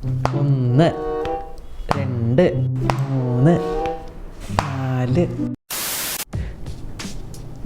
1 2 3 4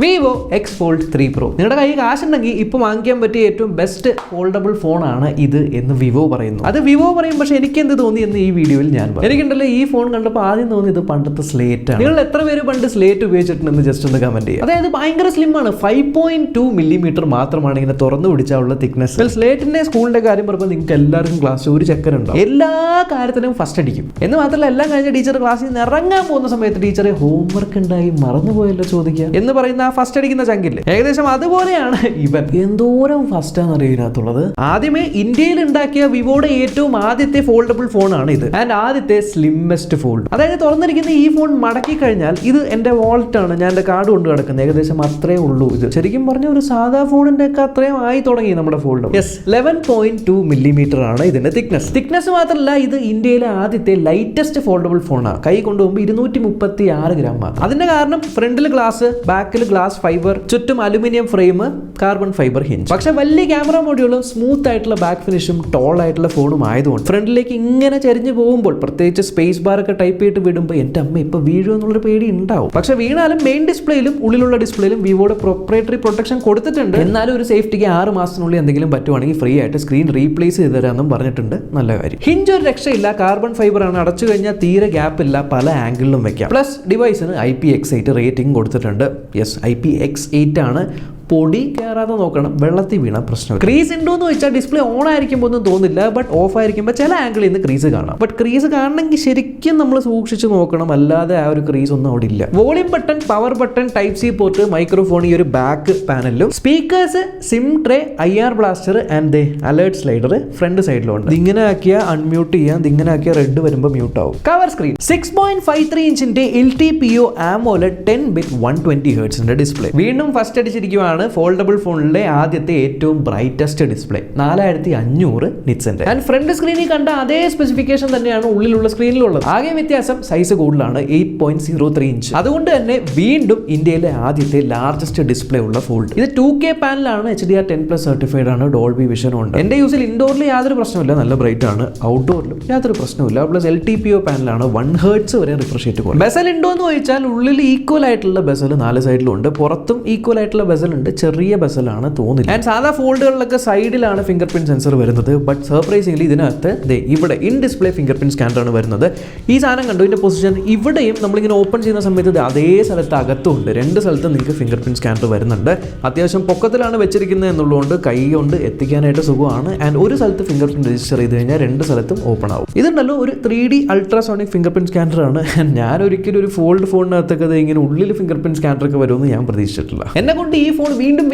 Vivo X fold 3 pro. നിങ്ങളുടെ കയ്യിൽ കാശുണ്ടെങ്കിൽ ഇപ്പോൾ വാങ്ങിക്കാൻ പറ്റിയ ഏറ്റവും ബെസ്റ്റ് ഫോൾഡബിൾ ഫോണാണ് ഇത് എന്ന് വിവോ പറയുന്നു. അത് വിവോ പറയും, പക്ഷേ എനിക്ക് എന്ത് തോന്നി എന്ന് ഈ വീഡിയോയിൽ ഞാൻ പറയും. എനിക്കുണ്ടല്ലോ ഈ ഫോൺ കണ്ടപ്പോൾ ആദ്യം തോന്നി ഇത് പണ്ടത്തെ സ്ലേറ്റ് ആണ്. നിങ്ങൾ എത്ര പേര് പണ്ട് സ്ലേറ്റ് ഉപയോഗിച്ചിട്ടുണ്ടെന്ന് ജസ്റ്റ് ഒന്ന് കമന്റ് ചെയ്യുക. അതായത് ഭയങ്കര സ്ലിം ആണ്, 5.2 മില്ലിമീറ്റർ മാത്രമാണ് ഇങ്ങനെ തുറന്നു പിടിച്ചാലുള്ള തിക്നെസ്. സ്ലേറ്റിന്റെ സ്കൂളിന്റെ കാര്യം പറയുമ്പോൾ നിങ്ങൾക്ക് എല്ലാവർക്കും ക്ലാസ്സിൽ ഒരു ചെക്കനുണ്ടാവും, എല്ലാ കാര്യത്തിനും ഫസ്റ്റ് അടിക്കും. എന്ന് മാത്രമല്ല എല്ലാം കഴിഞ്ഞ ടീച്ചർ ക്ലാസ്സിൽ നിന്ന് ഇറങ്ങാൻ പോകുന്ന സമയത്ത് ടീച്ചറെ ഹോംവർക്ക് ഉണ്ടായി മറന്നുപോയല്ലോ ചോദിക്കുക എന്ന് പറയുന്ന ഫസ്റ്റ് അടിക്കുന്ന ചങ്കില്ലേ, ഏകദേശം അതുപോലെയാണ് ഇവൻ. എന്തോരം ഫസ്റ്റ് ആണെന്ന് ഇതിനകത്തുള്ളത്. ആദ്യമേ ഇന്ത്യയിൽ ഉണ്ടാക്കിയ വിവോയുടെ ഏറ്റവും ആദ്യത്തെ ഫോൾഡബിൾ ഫോണാണ് ഇത്, ആൻഡ് ആദ്യത്തെ സ്ലിമ്മസ്റ്റ് ഫോൾഡ്. അതായത് തുറന്നിരിക്കുന്ന ഈ ഫോൺ മടക്കി കഴിഞ്ഞാൽ ഇത് എന്റെ വാളറ്റ് ആണ്, ഞാൻ എന്റെ കാർഡ് കൊണ്ട് കിടക്കുന്നത്. ഏകദേശം അത്രേ ഉള്ളൂ. ഇത് ശരിക്കും പറഞ്ഞ ഒരു സാധാ ഫോണിന്റെ ഒക്കെ അത്രയും ആയി തുടങ്ങി നമ്മുടെ ഫോൾഡ്. യെസ്, 11.2 മില്ലിമീറ്റർ ആണ് ഇതിന്റെ തിക്നെസ് മാത്രമല്ല ഇത് ഇന്ത്യയിലെ ആദ്യത്തെ ലൈറ്റസ്റ്റ് ഫോൾഡബിൾ ഫോണാണ്. കൈ കൊണ്ടുപോകുമ്പോൾ 236 ഗ്രാം മാത്രം. അതിന്റെ കാരണം ഫ്രണ്ടിൽ ഗ്ലാസ്, ബാക്കിൽ ഗ്ലാസ് ഫൈബർ, ചുറ്റും aluminium frame, carbon fibre hinge. പക്ഷെ വലിയ ക്യാമറ മോഡ്യൂളും സ്മൂത്ത് ആയിട്ടുള്ള ബാക്ക് ഫിനിഷും ടോൾ ആയിട്ടുള്ള ഫോണും ആയതുകൊണ്ട് ഫ്രണ്ടിലേക്ക് ഇങ്ങനെ ചരിഞ്ഞു പോകുമ്പോൾ, പ്രത്യേകിച്ച് സ്പേസ് ബാർ ഒക്കെ ടൈപ്പ് ചെയ്തിട്ട് വിടുമ്പോൾ എൻ്റെ അമ്മ ഇപ്പൊ വീഴും എന്നുള്ളൊരു പേടി ഉണ്ടാവും. പക്ഷെ വീണാലും മെയിൻ ഡിസ്പ്ലേയിലും ഉള്ളിലുള്ള ഡിസ്പ്ലേയിലും വിവോയുടെ പ്രൊപ്രൈറ്ററി പ്രൊട്ടക്ഷൻ കൊടുത്തിട്ടുണ്ട്. എന്നാലും ഒരു സേഫ്റ്റിക്ക് 6 മാസത്തിനുള്ളിൽ എന്തെങ്കിലും പറ്റുവാണെങ്കിൽ ഫ്രീ ആയിട്ട് സ്ക്രീൻ റീപ്ലേസ് ചെയ്ത് തരാമെന്നും പറഞ്ഞിട്ടുണ്ട്. നല്ല കാര്യം. ഹിഞ്ച് ഒരു രക്ഷയില്ല, കാർബൺ ഫൈബർ ആണ്, അടച്ചു കഴിഞ്ഞാൽ തീരെ ഗ്യാപ്പ് ഇല്ല, പല ആംഗിളിലും വെക്കാം. പ്ലസ് ഡിവൈസിന് IPX8 റേറ്റിംഗ് കൊടുത്തിട്ടുണ്ട്. യെസ്, IPX8 ആണ്. പൊടി കയറാതെ നോക്കണം, വെള്ളത്തിൽ വീണ പ്രശ്നം. ക്രീസ് ഉണ്ടോ എന്ന് വെച്ചാൽ ഡിസ്പ്ലേ ഓൺ ആയിരിക്കുമ്പോൾ ഒന്നും തോന്നില്ല, ബട്ട് ഓഫ് ആയിരിക്കുമ്പോൾ ചില ആംഗിളിൽ നിന്ന് ക്രീസ് കാണാം. ബട്ട് ക്രീസ് കാണണമെങ്കിൽ ശരിക്കും നമ്മൾ സൂക്ഷിച്ച് നോക്കണം, അല്ലാതെ ആ ഒരു ക്രീസ് ഒന്നും അവിടെ ഇല്ല. Volume button, power button, type C port, microphone ഈ ഒരു ബാക്ക് പാനലിലും, speakers, SIM tray, IR blaster and alert slider front സൈഡിലുണ്ട്. ഇതിങ്ങനെ ആക്കിയാൽ അൺമ്യൂട്ട് ചെയ്യാം, ഇതിങ്ങനെ ആക്കിയാൽ റെഡ് വരുമ്പോൾ മ്യൂട്ട് ആവും. കവർ സ്ക്രീൻ 6.53 ഇഞ്ചിന്റെ LTPO AMOLED 10-bit 120 ഹെർട്സിന്റെ ഡിസ്പ്ലേ. വീണ്ടും ഫസ്റ്റ് അടിച്ചിരിക്കുകയാണ് ഫോൾഡബിൾ ഫോണിലെ ആദ്യത്തെ ഏറ്റവും ബ്രൈറ്റസ്റ്റ് ഡിസ്പ്ലേ, 4500 നിറ്റ്സിന്റെ. ആൻഡ് ഫ്രണ്ട് സ്ക്രീനിൽ കണ്ട അതേ സ്പെസിഫിക്കേഷൻ തന്നെയാണ് ഉള്ളിലുള്ള സ്ക്രീനിലുള്ളത്. ആകെ വ്യത്യാസം സൈസ് കൂടുതലാണ്, 8.03 ഇഞ്ച്. അതുകൊണ്ട് തന്നെ വീണ്ടും ഇന്ത്യയിലെ ആദ്യത്തെ ലാർജസ്റ്റ് ഡിസ്പ്ലേ ഉള്ള ഫോൾഡ്. ഇത് 2K പാനലാണ്, HDR10+ സർട്ടിഫൈഡ് ആണ്, ഡോൾബി വിഷനും ഉണ്ട്. എന്റെ യൂസിൽ ഇൻഡോറിൽ യാതൊരു പ്രശ്നമില്ല, നല്ല ബ്രൈറ്റ് ആണ്. ഔട്ട്ഡോറിലും യാതൊരു പ്രശ്നമില്ല. പ്ലസ് LTPO പാനലാണ്, 1 ഹെർട്സ് വരെ റിഫ്രഷ് റേറ്റ് കുറയും. ബെസൽ ഉണ്ടോ എന്ന് ചോദിച്ചാൽ ഉള്ളിൽ ഈക്വൽ ആയിട്ടുള്ള ബെസൽ 4 സൈഡിലും ഉണ്ട്, പുറത്തും ഈക്വൽ ആയിട്ടുള്ള ബെസൽ ഉണ്ട്. ചെറിയ ബെസലാണ് തോന്നില്ല. ആൻഡ് സാധാ ഫോൾഡുകളിലൊക്കെ സൈഡിലാണ് ഫിംഗർ പ്രിന്റ് സെൻസർ വരുന്നത്. ബട്ട് സർപ്രൈസിംഗ്ലി ഇതിനകത്ത് ഇവിടെ in display finger print scanner ആണ് വരുന്നത്. ഈ സാധനം കണ്ടു, ഇതിന്റെ പൊസിഷൻ ഇവിടെയും നമ്മളിങ്ങനെ ഓപ്പൺ ചെയ്യുന്ന സമയത്ത് അതേ സ്ഥലത്ത് അകത്തുണ്ട്, 2 സ്ഥലത്ത് നിങ്ങൾക്ക് ഫിംഗർ പ്രിന്റ് സ്കാനർ വരുന്നുണ്ട്. അത്യാവശ്യം പൊക്കത്തിലാണ് വെച്ചിരിക്കുന്നത് എന്നുള്ളതുകൊണ്ട് കൈ കൊണ്ട് എത്തിക്കാനായിട്ട് സുഖമാണ്. ആൻഡ് ഒരു സ്ഥലത്ത് ഫിംഗർ പ്രിന്റ് രജിസ്റ്റർ ചെയ്ത് കഴിഞ്ഞാൽ 2 സ്ഥലത്തും ഓപ്പൺ ആവും. ഇതുണ്ടല്ലോ ഒരു 3D ultrasonic finger print scanner ആണ്. ഞാൻ ഒരിക്കലും ഒരു ഫോൾഡ് ഫോണിനകത്തൊക്കെ ഇങ്ങനെ ഉള്ളിൽ ഫിംഗർ പ്രിന്റ് സ്കാനർ ഒക്കെ വരുമെന്ന് ഞാൻ പ്രതീക്ഷിച്ചിട്ടില്ല. എന്നെ കൊണ്ട് ഈ ഫോൺ വീണ്ടും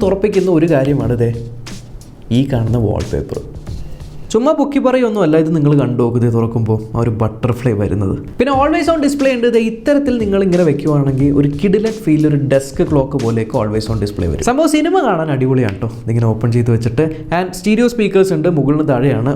തുറപ്പിക്കുന്ന ഒരു കാര്യമാണിത്, ഈ കാണുന്ന വാൾപേപ്പർ. ചുമ്മാ പൊക്കി പറയൊന്നുമല്ല, ഇത് നിങ്ങൾ കണ്ടു നോക്കുന്നത് തുറക്കുമ്പോൾ ആ ഒരു ബട്ടർഫ്ലൈ വരുന്നത്. പിന്നെ ഓൾവേസ് ഓൺ ഡിസ്പ്ലേ ഉണ്ട്. ഇത്തരത്തിൽ നിങ്ങൾ ഇങ്ങനെ വെക്കുവാണെങ്കിൽ ഒരു കിഡിലൻ ഫീൽ, ഒരു ഡെസ്ക് ക്ലോക്ക് പോലെയൊക്കെ ഓൾവേസ് ഓൺ ഡിസ്പ്ലേ വരും. സംഭവം സിനിമ കാണാൻ അടിപൊളിയാണ് കേട്ടോ, ഇതിങ്ങനെ ഓപ്പൺ ചെയ്ത് വെച്ചിട്ട്. ആൻഡ് സ്റ്റീരിയോ സ്പീക്കേഴ്സ് ഉണ്ട്, മുകളിന് താഴെയാണ്.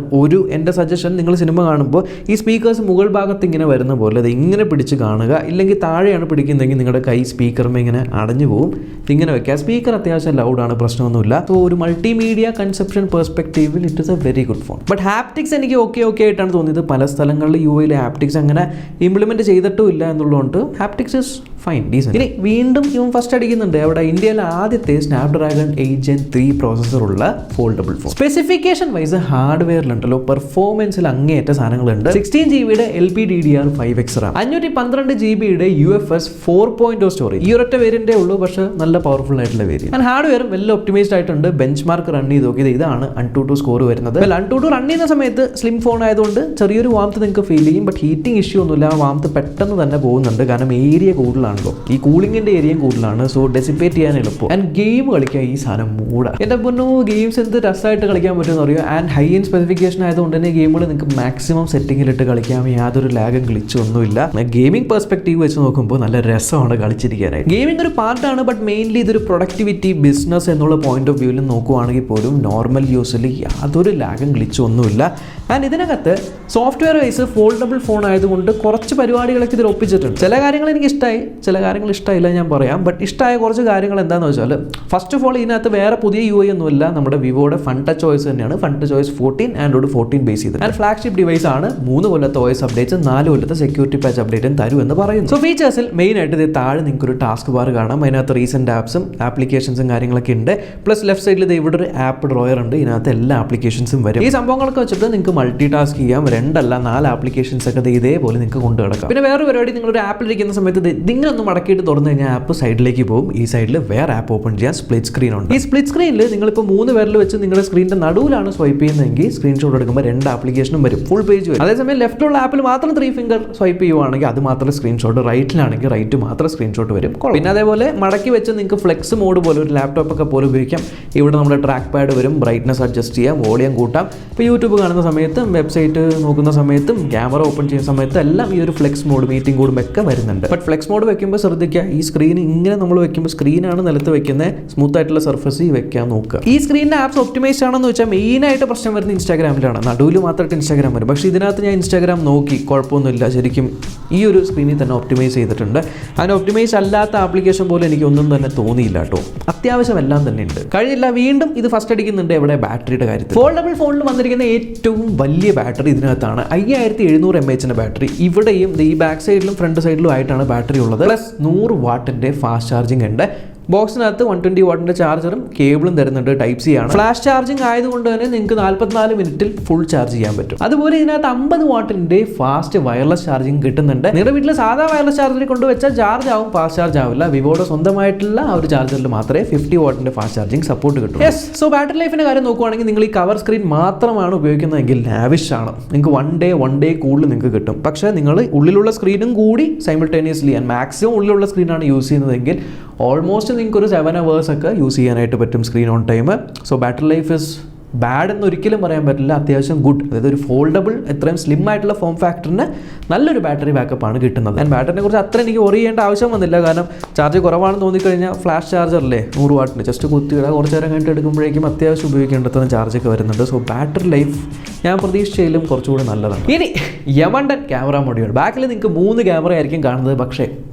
എൻ്റെ സജഷൻ, നിങ്ങൾ സിനിമ കാണുമ്പോൾ ഈ സ്പീക്കേഴ്സ് മുകൾ ഭാഗത്ത് ഇങ്ങനെ വരുന്ന പോലെ അത് ഇങ്ങനെ പിടിച്ച് കാണുക, ഇല്ലെങ്കിൽ താഴെയാണ് പിടിക്കുന്നതെങ്കിൽ നിങ്ങളുടെ കൈ സ്പീക്കറുമേ ഇങ്ങനെ അടഞ്ഞു പോകും. ഇങ്ങനെ വെക്കുക. സ്പീക്കർ അത്യാവശ്യം ലൗഡാണ്, പ്രശ്നമൊന്നുമില്ല. സോ ഒരു മൾട്ടിമീഡിയ കൺസെപ്ഷൻ പെർസ്പെക്റ്റീവിൽ it is a very good phone. But haptics എനിക്ക് ഓക്കെ ആയിട്ടാണ് തോന്നിയത്. പല സ്ഥലങ്ങളിൽ UIയിൽ ഹാപ്റ്റിക്സ് അങ്ങനെ ഇംപ്ലിമെന്റ് ചെയ്തിട്ടും ഇല്ല എന്നുള്ളതുകൊണ്ട് ഹാപ്റ്റിക്സ് ഇസ് ഫൈൻ, ഡീസന്റ്. ഇനി വീണ്ടും ഇവൻ ഫസ്റ്റ് അടിക്കുന്നുണ്ട്. അവിടെ ഇന്ത്യയിലെ ആദ്യത്തെ സ്നാപ്ഡ്രാഗൺ 8 Gen 3 പ്രോസസ്സറുള്ള ഫോൾഡബിൾ ഫോൺ. സ്പെസിഫിക്കേഷൻ വൈസ് ഹാർഡ്വെയറിലുണ്ടല്ലോ പെർഫോമൻസിൽ അങ്ങേയറ്റ സാധനങ്ങളുണ്ട്. 16 GB LPDDR5X RAM, 512 GB UFS 4.0 storage. ഈ ഒരൊറ്റ വേരിയന്റേ ഉള്ളൂ, പക്ഷേ നല്ല പവർഫുൾ ആയിട്ടുള്ള variant. And hardware well optimised ആയിട്ടുണ്ട്. ബെഞ്ച് മാർക്ക് റൺ ചെയ്ത് നോക്കിയത് ഇതാണ് AnTuTu സ്കോർ വരുന്നത്. AnTuTu റൺ ചെയ്യുന്ന സമയത്ത് സ്ലിം ഫോൺ ആയതുകൊണ്ട് ചെറിയൊരു വാംത്ത് നിങ്ങൾക്ക് ഫീൽ ചെയ്യും, ബട്ട് ഹീറ്റിംഗ് ഇഷ്യൂ ഒന്നുമില്ല. ആ വാംത്ത് പെട്ടെന്ന് തന്നെ പോകുന്നുണ്ട്, കാരണം ഏരിയ കൂടുതലാണ്, ഈ കൂളിംഗിന്റെ ഏരിയയും കൂടുതലാണ്. സോ ഡെസിപ്പേറ്റ് ചെയ്യാൻ എളുപ്പം. ആൻഡ് ഗെയിം കളിക്കാൻ ഈ സാധനം മൂടാ. എന്റെ പൊന്നോ, ഗെയിംസ് എന്ത് രസമായിട്ട് കളിക്കാൻ പറ്റുമെന്ന് അറിയാം. ആൻഡ് ഹൈ എൻഡ് സ്പെസിഫിക്കേഷൻ ആയതുകൊണ്ട് തന്നെ ഗെയിമുകൾ നിങ്ങൾക്ക് മാക്സിമം സെറ്റിംഗിലിട്ട് കളിക്കാം, യാതൊരു ലാഗും ഗ്ലിച്ചൊന്നുമില്ല. ഗെയിമിംഗ് പെർസ്പെക്റ്റീവ് വെച്ച് നോക്കുമ്പോൾ നല്ല രസമാണ് കളിച്ചിരിക്കാനായിട്ട്. ഗെയിമിംഗ് ഒരു പാർട്ടാണ്, ബട്ട് മെയിൻലി ഇതൊരു പ്രൊഡക്ടിവിറ്റി ബിസിനസ് എന്നുള്ള പോയിന്റ് ഓഫ് വ്യൂവിൽ നോക്കുവാണെങ്കിൽ പോലും നോർമൽ യൂസിൽ യാതൊരു ലാഗും ഗ്ലിച്ചൊന്നുമില്ല. ആൻഡ് ഇതിനകത്ത് സോഫ്റ്റ്വെയർ വൈസ് ഫോൾഡബിൾ ഫോൺ ആയതുകൊണ്ട് കുറച്ച് പരിപാടികളൊക്കെ ഇതിൽ ഒപ്പിച്ചിട്ടുണ്ട്. ചില കാര്യങ്ങൾ എനിക്ക് ഇഷ്ടമായി, ചില കാര്യങ്ങൾ ഇഷ്ടമായില്ല ഞാൻ പറയാം. ബട്ട് ഇഷ്ടമായ കുറച്ച് കാര്യങ്ങൾ എന്താണെന്ന് വെച്ചാൽ, ഫസ്റ്റ് ഓഫ് ഓൾ ഇതിനകത്ത് വേറെ പുതിയ UI ഒന്നുമില്ല, നമ്മുടെ വിവോയുടെ ഫൺ ടച്ച് OS തന്നെയാണ്. Fun touch OS 14 Android 14 base ചെയ്ത് ആൻഡ് ഫ്ലാഗ്ഷിപ്പ് ഡിവൈസ് ആണ്. 3 കൊല്ലത്തെ OS അപ്ഡേറ്റ്സ്, 4 കൊല്ലത്തെ സെക്യൂരിറ്റി പാച്ച് അപ്ഡേറ്റും തരുമെന്ന് പറയുന്നു. സോ ഫീച്ചേഴ്സിൽ മെയിൻ ആയിട്ട് ഇത് താഴെ നിങ്ങൾക്ക് ഒരു ടാസ്ക് ബാർ കാണാം. അതിനകത്ത് റീസെന്റ് ആപ്സും ആപ്ലിക്കേഷൻസും കാര്യങ്ങളൊക്കെ ഉണ്ട്. പ്ലസ് ലെഫ്റ്റ് സൈഡിൽ ഇവിടെ ഒരു ആപ്പ് ഡ്രോയർ ഉണ്ട്, ഇതിനകത്ത് എല്ലാ ആപ്ലിക്കേഷൻസും വരും. ഈ സംഭവങ്ങളൊക്കെ വെച്ചിട്ട് നിങ്ങൾക്ക് മൾട്ടി ടാസ്ക് ചെയ്യാം. 2 അല്ല 4 ആപ്ലിക്കേഷൻസ് ഒക്കെ ഇതേപോലെ നിങ്ങൾക്ക് കൊണ്ടുനടക്കാം. പിന്നെ വേറെ പരിപാടി, നിങ്ങളൊരു ആപ്പിൽ ഇരിക്കുന്ന സമയത്ത് ഇതിങ്ങനൊന്ന് മടക്കിയിട്ട് തുറന്നു കഴിഞ്ഞാൽ ആപ്പ് സൈഡിലേക്ക് പോകും. ഈ സൈഡിൽ വേറെ ആപ്പ് ഓപ്പൺ ചെയ്യാൻ സ്പ്ലിറ്റ് സ്ക്രീൻ ഉണ്ട്. ഈ സ്പ്ലിറ്റ് സ്ക്രീനിൽ നിങ്ങളിപ്പോൾ 3 പേരിൽ വെച്ച് നിങ്ങളുടെ സ്ക്രീനിന്റെ നടുവിലാണ് സ്വൈപ്പ് ചെയ്യുന്നതെങ്കിൽ സ്ക്രീൻഷോട്ട് എടുക്കുമ്പോൾ 2 ആപ്ലിക്കേഷനും വരും, ഫുൾ പേജ് വരും. അതേസമയം ലെഫ്റ്റിലുള്ള ആപ്പിൽ മാത്രം 3 ഫിംഗർ സ്വൈപ്പ് ചെയ്യുവാണെങ്കിൽ അത് മാത്രം സ്ക്രീൻഷോട്ട്, റൈറ്റിലാണെങ്കിൽ റൈറ്റ് മാത്രം സ്ക്രീൻഷോട്ട് വരും. പിന്നെ അതേപോലെ മടക്കി വെച്ച് നിങ്ങൾക്ക് ഫ്ലെക്സ് മോഡ് പോലെ ഒരു ലാപ്ടോപ്പ് ഒക്കെ പോലെ ഉപയോഗിക്കാം. ഇവിടെ നമ്മുടെ ട്രാക്ക് പാഡ് വരും, ബ്രൈറ്റ്നസ് അഡ്ജസ്റ്റ് ചെയ്യാം, വോളിയം കൂട്ടാം. ഇപ്പോൾ യൂട്യൂബ് കാണുന്ന സമയത്തും വെബ്സൈറ്റ് നോക്കുന്ന സമയത്തും ക്യാമറ ഓപ്പൺ ചെയ്യുന്ന സമയത്തും എല്ലാം ഈ ഒരു ഫ്ലെക്സ് മോഡ്, മീറ്റിംഗ് മോഡും ഒക്കെ വരുന്നുണ്ട്. ബട്ട് ഫ്ലെക്സ് മോഡ് വെക്കുമ്പോൾ ശ്രദ്ധിക്കുക, ഈ സ്ക്രീൻ ഇങ്ങനെ നമ്മൾ വെക്കുമ്പോൾ സ്ക്രീനാണ് നിലത്ത് വെക്കുന്നത്, സ്മൂത്ത് ആയിട്ടുള്ള സർഫസ് വെക്കാൻ നോക്കുക. ഈ സ്ക്രീനിന്റെ ആപ്സ് ഒപ്റ്റിമൈസ്ഡ് ആണെന്ന് വെച്ചാൽ മെയിനായിട്ട് പ്രശ്നം വരുന്നത് ഇൻസ്റ്റാഗ്രാമിലാണ്. നടുവിൽ മാത്രമായിട്ട് ഇൻസ്റ്റാഗ്രാം വരും. പക്ഷേ ഇതിനകത്ത് ഞാൻ ഇൻസ്റ്റാഗ്രാം നോക്കി, കുഴപ്പമൊന്നുമില്ല, ശരിക്കും ഈ ഒരു സ്ക്രീനിൽ തന്നെ ഒപ്റ്റിമൈസ് ചെയ്തിട്ടുണ്ട്. അതിന് ഒപ്റ്റിമൈസ് അല്ലാത്ത ആപ്ലിക്കേഷൻ പോലും എനിക്ക് ഒന്നും തന്നെ തോന്നിയില്ല കേട്ടോ. അത്യാവശ്യം എല്ലാം തന്നെ ഉണ്ട്. കഴിഞ്ഞില്ല, വീണ്ടും ഇത് ഫസ്റ്റ് അടിക്കുന്നുണ്ട് എവിടെ, ബാറ്ററിയുടെ കാര്യത്തിൽ. ഫോൾഡബിൾ ഫോണിൽ വന്നിരിക്കുന്ന ഏറ്റവും വലിയ ബാറ്ററി ഇതിനകത്താണ്. 5700 mAh ബാറ്ററി. ഇവിടെയും ഈ ബാക്ക് സൈഡിലും ഫ്രണ്ട് സൈഡിലും ആയിട്ടാണ് ബാറ്ററി ഉള്ളത്. പ്ലസ് 100 വാട്ടിന്റെ ഫാസ്റ്റ് ചാർജിങ് ഉണ്ട്. ബോക്സിനകത്ത് 120 വാട്ടിന്റെ ചാർജറും കേബിളും തരുന്നുണ്ട്, ടൈപ്പ് സി ആണ്. ഫ്ലാഷ് ചാർജിങ് ആയതുകൊണ്ട് തന്നെ നിങ്ങൾക്ക് 44 മിനിറ്റിൽ ഫുൾ ചാർജ് ചെയ്യാൻ പറ്റും. അതുപോലെ ഇതിനകത്ത് 50 വാട്ടിന്റെ ഫാസ്റ്റ് വയർലെസ് ചാർജിങ് കിട്ടുന്നുണ്ട്. നിങ്ങളുടെ വീട്ടിൽ സാധാ വയർലെസ് ചാർജറിൽ കൊണ്ടുവച്ചാൽ ചാർജ് ആവും, ഫാസ്റ്റ് ചാർജ് ആവില്ല. വിവോയുടെ സ്വന്തമായിട്ടുള്ള ആ ഒരു ചാർജറിൽ മാത്രമേ 50 വാട്ടിന്റെ ഫാസ്റ്റ് ചാർജിങ് സപ്പോർട്ട് കിട്ടും. യെസ്, സോ ബാറ്ററി ലൈഫിന്റെ കാര്യം നോക്കുവാണെങ്കിൽ നിങ്ങൾ ഈ കവർ സ്ക്രീൻ മാത്രമാണ് ഉപയോഗിക്കുന്നതെങ്കിൽ ലാവിഷ് ആണ്. നിങ്ങൾക്ക് വൺ ഡേ കൂടുതൽ നിങ്ങൾക്ക് കിട്ടും. പക്ഷേ നിങ്ങൾ ഉള്ളിലുള്ള സ്ക്രീനും കൂടി സൈമിൾട്ടേനിയസ്ലി ആൻഡ് മാക്സിമം ഉള്ളിലുള്ള സ്ക്രീനാണ് യൂസ് ചെയ്യുന്നതെങ്കിൽ ഓൾമോസ്റ്റ് നിങ്ങൾക്ക് ഒരു 7 hours ഒക്കെ യൂസ് ചെയ്യാനായിട്ട് പറ്റും screen on time. So battery life is bad എന്ന് ഒരിക്കലും പറയാൻ പറ്റില്ല, അത്യാവശ്യം ഗുഡ്. അതായത് ഒരു ഫോൾഡബിൾ ഇത്രയും സ്ലിം ആയിട്ടുള്ള ഫോം ഫാക്ടറിന് നല്ലൊരു ബാറ്ററി ബാക്കപ്പ് ആണ് കിട്ടുന്നത്. ഞാൻ ബാറ്ററിനെ കുറിച്ച് അത്ര എനിക്ക് വറി ചെയ്യേണ്ട ആവശ്യം വന്നില്ല, കാരണം ചാർജ് കുറവാണെന്ന് തോന്നിക്കഴിഞ്ഞാൽ ഫ്ലാഷ് ചാർജറില്ലേ 100 വാട്ടിന് ജസ്റ്റ് കുത്തിയിടുക, കുറച്ച് നേരം കഴിഞ്ഞിട്ട് എടുക്കുമ്പോഴേക്കും അത്യാവശ്യം ഉപയോഗിക്കേണ്ടത്ര ചാർജൊക്കെ വരുന്നുണ്ട്. സോ ബാറ്ററി ലൈഫ് ഞാൻ പ്രതീക്ഷിച്ചതിലും കുറച്ചുകൂടി നല്ലതാണ്. ഇനി യമണ്ടൻ ക്യാമറ മൊഡ്യൂൾ. ബാക്കിൽ നിങ്ങൾക്ക് 3 ക്യാമറ ആയിരിക്കും കാണുന്നത്, പക്ഷേ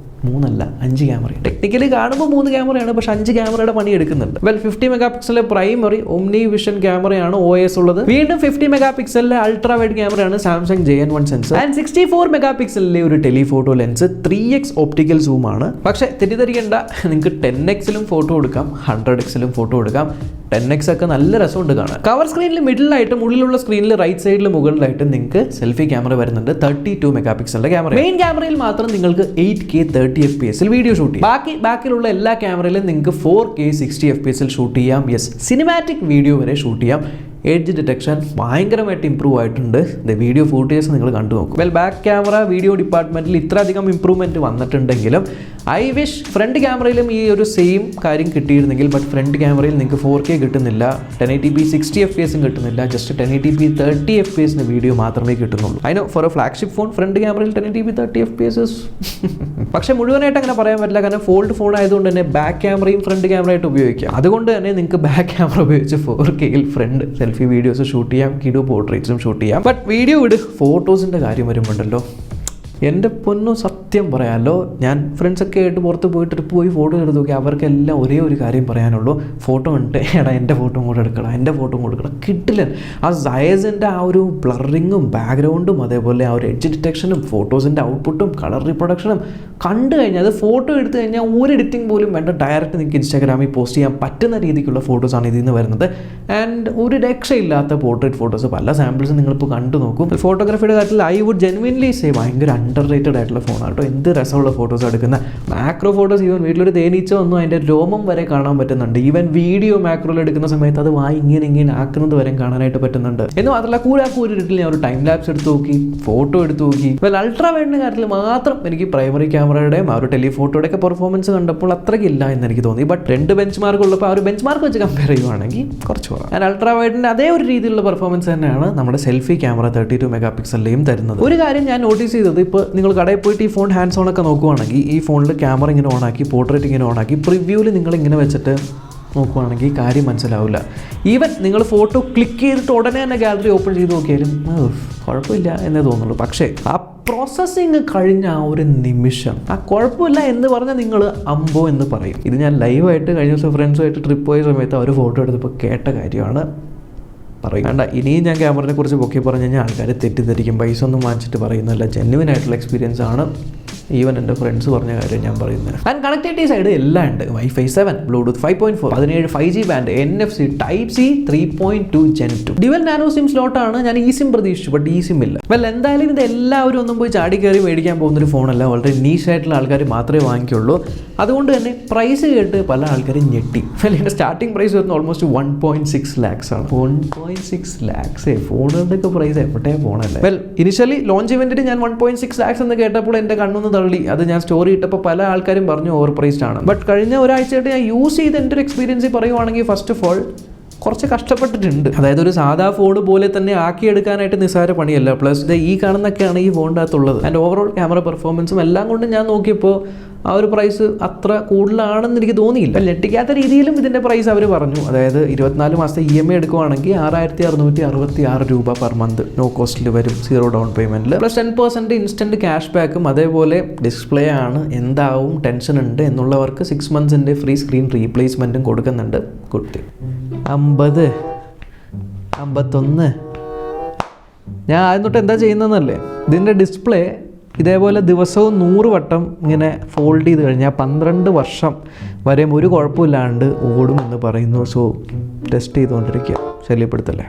3 അല്ല 5 ക്യാമറ. ടെക്നിക്കലി കാണുമ്പോൾ 3 ക്യാമറയാണ്, പക്ഷേ 5 ക്യാമറയുടെ പണി എടുക്കുന്നുണ്ട്. 50 മെഗാ പിക്സലിലെ പ്രൈമറി ഒംനി വിഷൻ ക്യാമറയാണ് OS ഉള്ളത്. വീണ്ടും 50 മെഗാ പിക്സലിലെ അൾട്രാ വൈഡ് ക്യാമറയാണ് Samsung JN1 sensor. And 64 mega പിക്സലിലെ ഒരു telephoto lens, 3x optical zoom ആണ്. പക്ഷേ തെറ്റിദ്ധരിക്കേണ്ട, നിങ്ങൾക്ക് 10x ഫോട്ടോ എടുക്കാം, 100x ഫോട്ടോ എടുക്കാം. 10x ഒക്കെ നല്ല രസമുണ്ട് കാണാൻ. കവർ സ്ക്രീനിൽ മിഡിലായിട്ടും ഉള്ളിലുള്ള സ്ക്രീനിൽ റൈറ്റ് സൈഡിൽ മുകളിലായിട്ട് നിങ്ങൾക്ക് സെൽഫി ക്യാമറ വരുന്നുണ്ട്, 32 മെഗാ പിക്സലിന്റെ ക്യാമറ. മെയിൻ ക്യാമറയിൽ മാത്രം നിങ്ങൾക്ക് 8K 30 FPS വീഡിയോ ഷൂട്ട് ചെയ്യാം. ബാക്കിയുള്ള എല്ലാ ക്യാമറയിലും നിങ്ങൾക്ക് 4K 60 FPS ഷൂട്ട് ചെയ്യാം. യെസ്, സിനിമാറ്റിക് വീഡിയോ വരെ ഷൂട്ട് ചെയ്യാം. എഡ്ജ് ഡിറ്റക്ഷൻ ഭയങ്കരമായിട്ട് ഇമ്പ്രൂവ് ആയിട്ടുണ്ട്. വീഡിയോ ഫൂട്ടേജ് നിങ്ങൾ കണ്ടു നോക്കും. ബാക്ക് ക്യാമറ വീഡിയോ ഡിപ്പാർട്ട്മെന്റിൽ ഇത്ര അധികം ഇമ്പ്രൂവ്മെന്റ് വന്നിട്ടുണ്ടെങ്കിലും ഐ വിഷ് ഫ്രണ്ട് ക്യാമറയിലും ഈ ഒരു സെയിം കാര്യം കിട്ടിയിരുന്നെങ്കിൽ. ബട്ട് ഫ്രണ്ട് ക്യാമറയിൽ നിങ്ങൾക്ക് 4K കിട്ടുന്നില്ല, 1080p 60 FPS കിട്ടുന്നില്ല, ജസ്റ്റ് 1080p 30 FPS വീഡിയോ മാത്രമേ കിട്ടുന്നുള്ളൂ. അതിന് for a flagship phone front ക്യാമറയിൽ 1080p 30 FPS പക്ഷേ മുഴുവനായിട്ട് അങ്ങനെ പറയാൻ പറ്റില്ല, കാരണം ഫോൾഡ് ഫോൺ ആയതുകൊണ്ട് തന്നെ ബാക്ക് ക്യാമറയും ഫ്രണ്ട് ക്യാമറയായിട്ട് ഉപയോഗിക്കാം. അതുകൊണ്ട് തന്നെ നിങ്ങൾക്ക് ബാക്ക് ക്യാമറ ഉപയോഗിച്ച് 4Kയിൽ ഫ്രണ്ട് സെൽഫി വീഡിയോസ് ഷൂട്ട് ചെയ്യാം, കിഡോ പോർട്രേറ്റ്സും ഷൂട്ട് ചെയ്യാം. ബട്ട് വീഡിയോ ഫോട്ടോസിൻ്റെ കാര്യം വരുമ്പോണ്ടല്ലോ, എൻ്റെ പൊന്നു സത്യം പറയാമല്ലോ, ഞാൻ ഫ്രണ്ട്സൊക്കെ ആയിട്ട് പുറത്ത് പോയിട്ട് ട്രിപ്പ് പോയി ഫോട്ടോ എടുത്ത് നോക്കി, അവർക്കെല്ലാം ഒരേ ഒരു കാര്യം പറയാനുള്ളൂ, ഫോട്ടോ കണ്ടിട്ട് എടാ എൻ്റെ ഫോട്ടോ കൂടെ എടുക്കണം, എൻ്റെ ഫോട്ടോ കൊടുക്കണം. കിട്ടില്ല. ആ സൈസിൻ്റെ ആ ഒരു ബ്ലറിങ്ങും ബാക്ക്ഗ്രൗണ്ടും അതേപോലെ ആ ഒരു എഡ്ജ് ഡിറ്റക്ഷനും ഫോട്ടോസിൻ്റെ ഔട്ട്പുട്ടും കളർ റീപ്രൊഡക്ഷനും കണ്ടു കഴിഞ്ഞാൽ, അത് ഫോട്ടോ എടുത്തു കഴിഞ്ഞാൽ ഒരു എഡിറ്റിംഗ് പോലും വേണ്ട, ഡയറക്റ്റ് നിങ്ങൾക്ക് ഇൻസ്റ്റാഗ്രാമിൽ പോസ്റ്റ് ചെയ്യാൻ പറ്റുന്ന രീതിക്കുള്ള ഫോട്ടോസാണ് ഇതിൽ നിന്ന് വരുന്നത്. ആൻഡ് ഒരു രക്ഷയില്ലാത്ത പോർട്രേറ്റ് ഫോട്ടോസ് പല സാമ്പിൾസും നിങ്ങളിപ്പോൾ കണ്ടു നോക്കും. ഫോട്ടോഗ്രാഫിയുടെ കാര്യത്തിൽ ഐ വുഡ് ജെനുവിൻലി സേ ഭയങ്കര അണ്ടർ റേറ്റഡ് ആയിട്ടുള്ള ഫോണാണ് കേട്ടോ. എന്ത് രസമുള്ള ഫോട്ടോസ് എടുക്കുന്ന മാക്രോ ഫോട്ടോസ്, ഈവൻ വീട്ടിലൊരു തേനീച്ച വന്നു അതിൻ്റെ രോമം വരെ കാണാൻ പറ്റുന്നുണ്ട്. ഈവൻ വീഡിയോ മാക്രോയിൽ എടുക്കുന്ന സമയത്ത് അത് വായി ഇങ്ങനെ ആക്കുന്നത് വരെ കാണാനായിട്ട് പറ്റുന്നുണ്ട്. എന്ന് മാത്രമല്ല കൂരാക്കൂരിട്ടിൽ ഞാൻ ഒരു ടൈം ലാപ്സ് എടുത്ത് നോക്കി, ഫോട്ടോ എടുത്ത് നോക്കി. അൾട്രാ വൈഡിൻ്റെ കാര്യത്തിൽ മാത്രം എനിക്ക് പ്രൈമറി ക്യാമറയുടെയും ആ ഒരു ടെലിഫോട്ടോയുടെ ഒക്കെ പെർഫോമൻസ് കണ്ടപ്പോൾ അത്രയ്ക്കില്ല എന്ന് എനിക്ക് തോന്നി. ബട്ട് 2 ബെഞ്ച് മാർക്ക് ഉള്ളപ്പോൾ ആ ഒരു ബെഞ്ച് മാർക്ക് വെച്ച് കമ്പയർ ചെയ്യുവാണെങ്കിൽ കുറച്ച് കുറവാണ്. ആൻഡ് അൾട്രാ വൈഡിൻ്റെ അതേ ഒരു രീതിയിലുള്ള പെർഫോമൻസ് തന്നെയാണ് നമ്മുടെ സെൽഫി ക്യാമറ 32 മെഗാ പിക്സലിലെയും തരുന്നത്. ഒരു കാര്യം ഞാൻ നോട്ടീസ് ചെയ്തത്, ഇപ്പോൾ നിങ്ങൾ കടയിൽ പോയിട്ട് ഈ ഫോൺ ഹാൻഡ്സ് ഓൺ ഒക്കെ നോക്കുവാണെങ്കിൽ ഈ ഫോണിൽ ക്യാമറ ഇങ്ങനെ ഓണാക്കി, പോർട്രേറ്റ് ഇങ്ങനെ ഓണാക്കി, പ്രിവ്യൂവിൽ നിങ്ങൾ ഇങ്ങനെ വെച്ചിട്ട് നോക്കുവാണെങ്കിൽ കാര്യം മനസ്സിലാവില്ല. ഈവൻ നിങ്ങൾ ഫോട്ടോ ക്ലിക്ക് ചെയ്തിട്ട് ഉടനെ തന്നെ ഗാലറി ഓപ്പൺ ചെയ്ത് നോക്കിയാലും കുഴപ്പമില്ല എന്നേ തോന്നുള്ളൂ. പക്ഷേ ആ പ്രോസസ്സിങ് കഴിഞ്ഞ ആ ഒരു നിമിഷം ആ കുഴപ്പമില്ല എന്ന് പറഞ്ഞാൽ നിങ്ങൾ അമ്പോ എന്ന് പറയും. ഇത് ഞാൻ ലൈവായിട്ട് കഴിഞ്ഞ ദിവസം ഫ്രണ്ട്സുമായിട്ട് ട്രിപ്പ് പോയ സമയത്ത് അവർ ഫോട്ടോ എടുത്തപ്പോൾ കേട്ട കാര്യമാണ്. പറയും വേണ്ട, ഇനിയും ഞാൻ ക്യാമറയെ കുറിച്ച് പൊക്കി പറഞ്ഞു കഴിഞ്ഞാൽ ആൾക്കാർ തെറ്റിദ്ധരിക്കും. പൈസ ഒന്നും വാങ്ങിച്ചിട്ട് പറയുന്നില്ല, ജെന്യുവൻ ആയിട്ടുള്ള എക്സ്പീരിയൻസ് ആണ്. ഈവൻ എൻ്റെ ഫ്രണ്ട്സ് പറഞ്ഞ കാര്യം ഞാൻ പറയുന്നത്. ആൻഡ് കണക്ടിവിറ്റി സൈഡ് എല്ലാം ഉണ്ട്. Wi-Fi 7, Bluetooth 5.4, 17 5G band, NFC, Type-C 3.2 Gen 2, dual nano SIM സ്ലോട്ടാണ്. ഞാൻ ഈ സിം പ്രതീക്ഷിച്ചു, ബട്ട് ഈ സിം ഇല്ല. എന്തായാലും ഇത് എല്ലാവരും ഒന്നും പോയി ചാടി കയറി മേടിക്കാൻ പോകുന്നൊരു ഫോണല്ല. വളരെ നീഷായിട്ടുള്ള ആൾക്കാർ മാത്രമേ വാങ്ങിക്കുള്ളൂ. അതുകൊണ്ട് തന്നെ പ്രൈസ് കേട്ട് പല ആൾക്കാരും ഞെട്ടി. ഇതിൻ്റെ സ്റ്റാർട്ടിംഗ് പ്രൈസ് വരുന്നത് ഓൾമോസ്റ്റ് 1.6 lakhs ആണ്. 1.6 lakhs ഫോണുകളുടെയൊക്കെ പ്രൈസ് എപ്പോഴേ പോകണല്ലേ. ഇനിഷ്യലി ലോഞ്ച് ഇവന്റിന് ഞാൻ 1.6 lakhs എന്ന് കേട്ടപ്പോൾ എൻ്റെ കണ്ണൊന്ന് തള്ളി. അത് ഞാൻ സ്റ്റോറി ഇട്ടപ്പോൾ പല ആൾക്കാരും പറഞ്ഞു ഓവർ പ്രൈസ്ഡ് ആണ്. ബട്ട് കഴിഞ്ഞ ഒരാഴ്ചയായിട്ട് ഞാൻ യൂസ് ചെയ്ത് എൻ്റെ ഒരു എക്സ്പീരിയൻസ് പറയുവാണെങ്കിൽ ഫസ്റ്റ് ഓഫ് ഓൾ കുറച്ച് കഷ്ടപ്പെട്ടിട്ടുണ്ട്. അതായത് ഒരു സാധാ ഫോൺ പോലെ തന്നെ ആക്കിയെടുക്കാനായിട്ട് നിസ്സാര പണിയല്ല. പ്ലസ് ഇത് ഈ കാണുന്നൊക്കെയാണ് ഈ ഫോണിൻ്റെ അകത്തുള്ളത്. ആൻഡ് ഓവറോൾ ക്യാമറ പെർഫോമൻസും എല്ലാം കൊണ്ട് ഞാൻ നോക്കിയപ്പോൾ ആ ഒരു പ്രൈസ് അത്ര കൂടുതലാണെന്ന് എനിക്ക് തോന്നിയില്ല. ഞെട്ടിക്കാത്ത രീതിയിലും ഇതിൻ്റെ പ്രൈസ് അവർ പറഞ്ഞു. അതായത് 24 മാസത്തെ EMI എടുക്കുവാണെങ്കിൽ 6666 രൂപ പെർ മന്ത് നോ കോസ്റ്റിൽ വരും, 0 ഡൗൺ പേയ്മെൻറ്റിൽ. പ്ലസ് 10% ഇൻസ്റ്റൻറ്റ് ക്യാഷ് ബാക്കും. അതേപോലെ ഡിസ്പ്ലേ ആണ്, എന്താവും ടെൻഷൻ ഉണ്ട് എന്നുള്ളവർക്ക് 6 months ഫ്രീ സ്ക്രീൻ റീപ്ലേസ്മെൻറ്റും കൊടുക്കുന്നുണ്ട്. കുട്ടി 50, 51. ഞാൻ ആദ്യം തൊട്ട് എന്താ ചെയ്യുന്നതെന്നല്ലേ, ഇതിൻ്റെ ഡിസ്പ്ലേ ഇതേപോലെ ദിവസവും 100 വട്ടം ഇങ്ങനെ ഫോൾഡ് ചെയ്ത് കഴിഞ്ഞാൽ 12 വർഷം വരെ ഒരു കുഴപ്പമില്ലാണ്ട് ഓടുമെന്ന് പറയുന്നു. സോ ടെസ്റ്റ് ചെയ്തുകൊണ്ടിരിക്കുക, ശല്യപ്പെടുത്തല്ലേ.